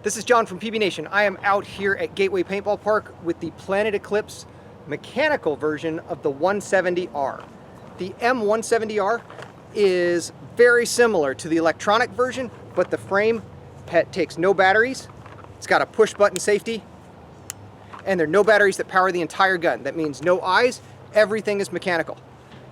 This is John from PbNation. I am out here at Gateway Paintball Park with the Planet Eclipse mechanical version of the 170R. The M170R is very similar to the electronic version, but the frame takes no batteries. It's got a push button safety, and there are no batteries that power the entire gun. That means no eyes, everything is mechanical.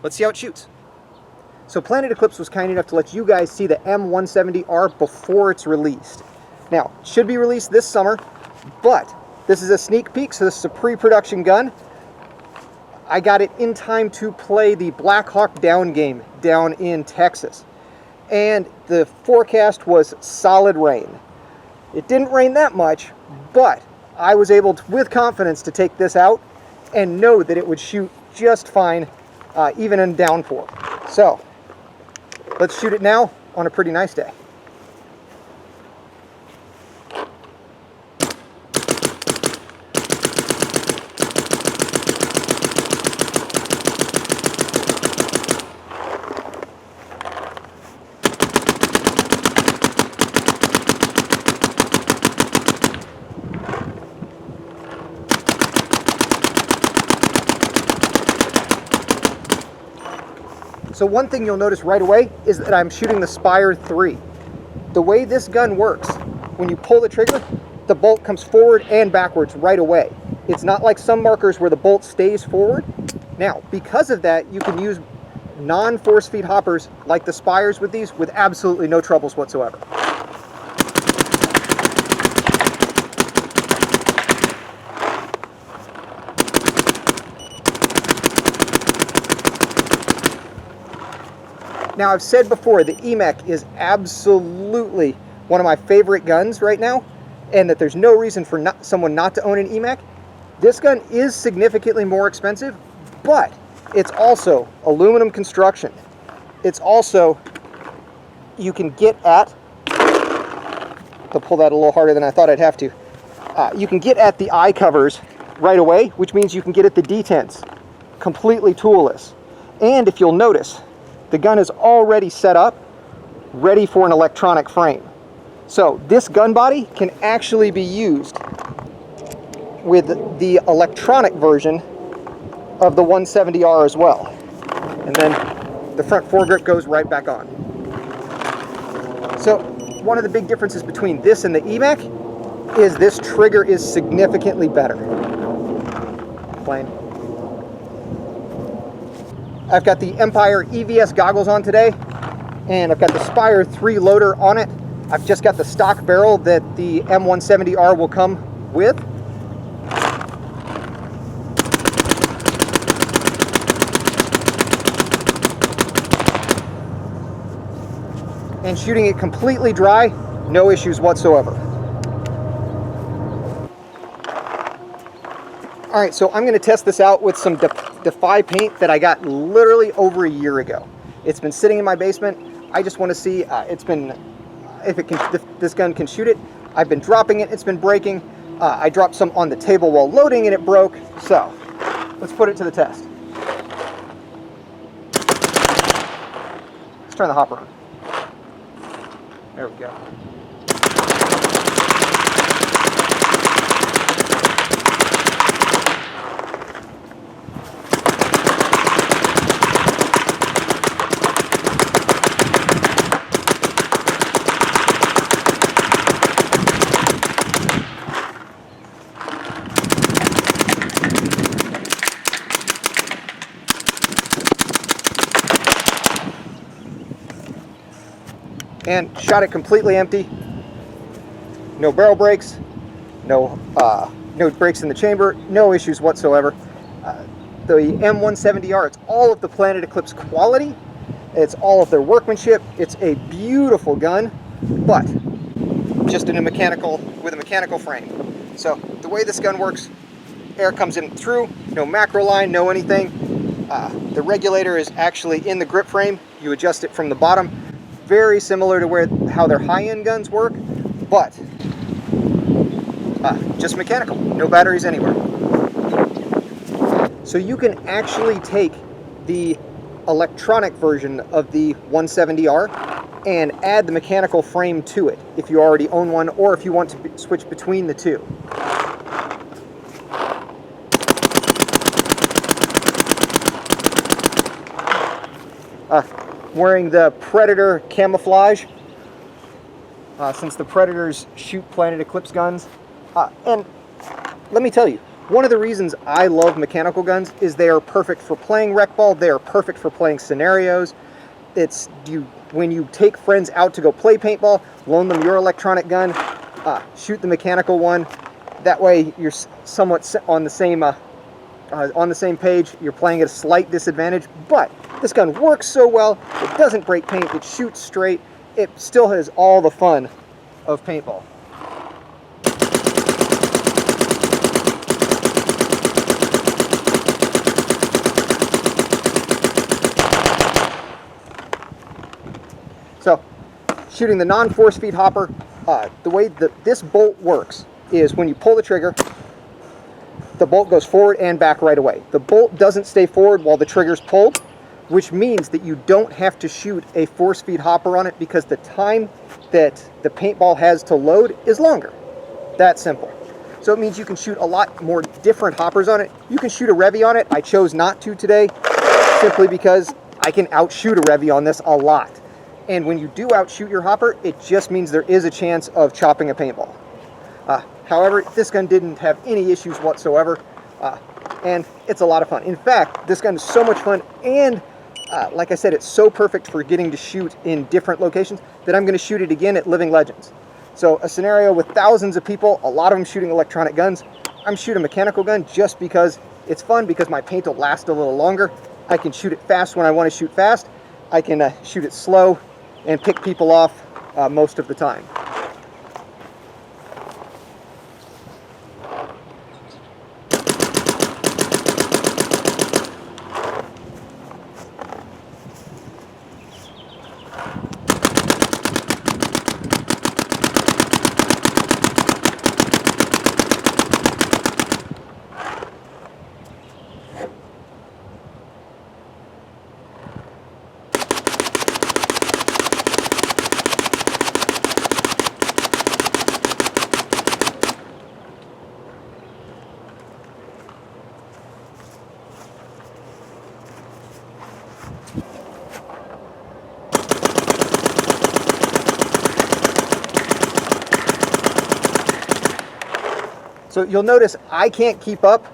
Let's see how it shoots. So Planet Eclipse was kind enough to let you guys see the M170R before it's released. Now, it should be released this summer, but this is a sneak peek, so this is a pre-production gun. I got it in time to play the Black Hawk Down game down in Texas. And the forecast was solid rain. It didn't rain that much, but I was able to, with confidence, to take this out and know that it would shoot just fine, even in downpour. So, let's shoot it now on a pretty nice day. So one thing you'll notice right away is that I'm shooting the Spire 3. The way this gun works, when you pull the trigger, the bolt comes forward and backwards right away. It's not like some markers where the bolt stays forward. Now, because of that, you can use non-force feed hoppers like the Spires with these with absolutely no troubles whatsoever. Now, I've said before, the EMEC is absolutely one of my favorite guns right now, and that there's no reason for someone not to own an EMEC. This gun is significantly more expensive, but it's also aluminum construction. It's also, you can get at, to pull that a little harder than I thought I'd have to, you can get at the eye covers right away, which means you can get at the detents completely toolless. And if you'll notice, the gun is already set up, ready for an electronic frame. So this gun body can actually be used with the electronic version of the 170R as well. And then the front foregrip goes right back on. So one of the big differences between this and the EMEC is this trigger is significantly better. Plain. I've got the Empire EVS goggles on today, and I've got the Spire 3 loader on it. I've just got the stock barrel that the M170R will come with. And shooting it completely dry, no issues whatsoever. All right, so I'm going to test this out with some Defy paint that I got literally over a year ago. It's been sitting in my basement. I just want to see if this gun can shoot it. I've been dropping it. It's been breaking. I dropped some on the table while loading and it broke. So let's put it to the test. Let's turn the hopper on. There we go. And shot it completely empty. No barrel breaks, no breaks in the chamber, no issues whatsoever. The M170R, it's all of the Planet Eclipse quality. It's all of their workmanship. It's a beautiful gun, but just with a mechanical frame. So the way this gun works, air comes in through, no macro line, no anything. The regulator is actually in the grip frame. You adjust it from the bottom. Very similar to how their high-end guns work, but just mechanical, no batteries anywhere. So you can actually take the electronic version of the 170R and add the mechanical frame to it if you already own one, or if you want to switch between the two. Wearing the Predator camouflage, since the Predators shoot Planet Eclipse guns. And let me tell you, one of the reasons I love mechanical guns is they are perfect for playing rec ball. They are perfect for playing scenarios. When you take friends out to go play paintball, loan them your electronic gun, shoot the mechanical one. That way you're somewhat on the same page. You're playing at a slight disadvantage, but this gun works so well. It doesn't break paint. It shoots straight. It still has all the fun of paintball. So, shooting the non-force feed hopper, the way that this bolt works is when you pull the trigger, the bolt goes forward and back right away. The bolt doesn't stay forward while the trigger's pulled, which means that you don't have to shoot a force feed hopper on it because the time that the paintball has to load is longer. That simple. So it means you can shoot a lot more different hoppers on it. You can shoot a Revy on it. I chose not to today simply because I can outshoot a Revy on this a lot. And when you do outshoot your hopper, it just means there is a chance of chopping a paintball. However, this gun didn't have any issues whatsoever, and it's a lot of fun. In fact, this gun is so much fun, and like I said, it's so perfect for getting to shoot in different locations that I'm going to shoot it again at Living Legends. So a scenario with thousands of people, a lot of them shooting electronic guns, I'm shooting a mechanical gun just because it's fun, because my paint will last a little longer. I can shoot it fast when I want to shoot fast. I can shoot it slow and pick people off most of the time. So you'll notice I can't keep up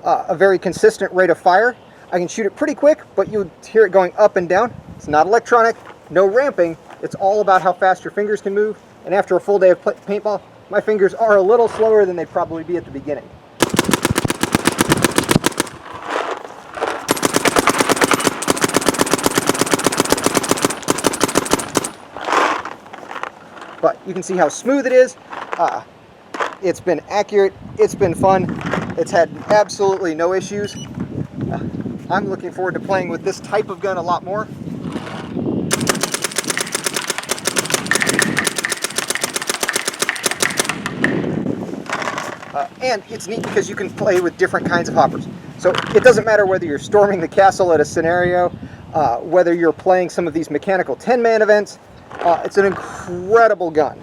a very consistent rate of fire. I can shoot it pretty quick, but you hear it going up and down. It's not electronic, no ramping. It's all about how fast your fingers can move. And after a full day of paintball, my fingers are a little slower than they'd probably be at the beginning. But you can see how smooth it is. It's been accurate, it's been fun, it's had absolutely no issues. I'm looking forward to playing with this type of gun a lot more. And it's neat because you can play with different kinds of hoppers. So it doesn't matter whether you're storming the castle at a scenario, whether you're playing some of these mechanical 10-man events. It's an incredible gun.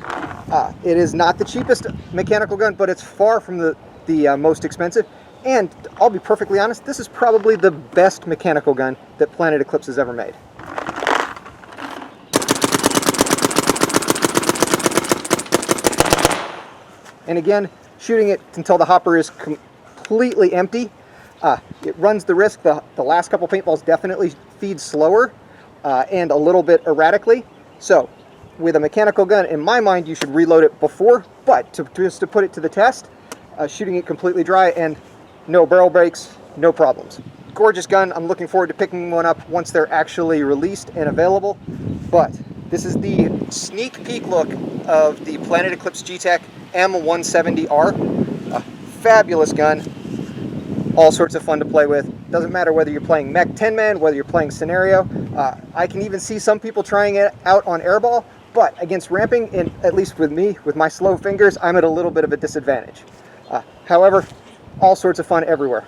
It is not the cheapest mechanical gun, but it's far from the most expensive. And I'll be perfectly honest, this is probably the best mechanical gun that Planet Eclipse has ever made. And again, shooting it until the hopper is completely empty, it runs the risk. The last couple paintballs definitely feed slower and a little bit erratically. So with a mechanical gun, in my mind, you should reload it before, but just to put it to the test, shooting it completely dry and no barrel breaks, no problems. Gorgeous gun. I'm looking forward to picking one up once they're actually released and available. But this is the sneak peek look of the Planet Eclipse Gtek M170r. A fabulous gun. All sorts of fun to play with. Doesn't matter whether you're playing mech 10-man, whether you're playing scenario. I can even see some people trying it out on airball, but against ramping, and at least with me, with my slow fingers, I'm at a little bit of a disadvantage. However, all sorts of fun everywhere.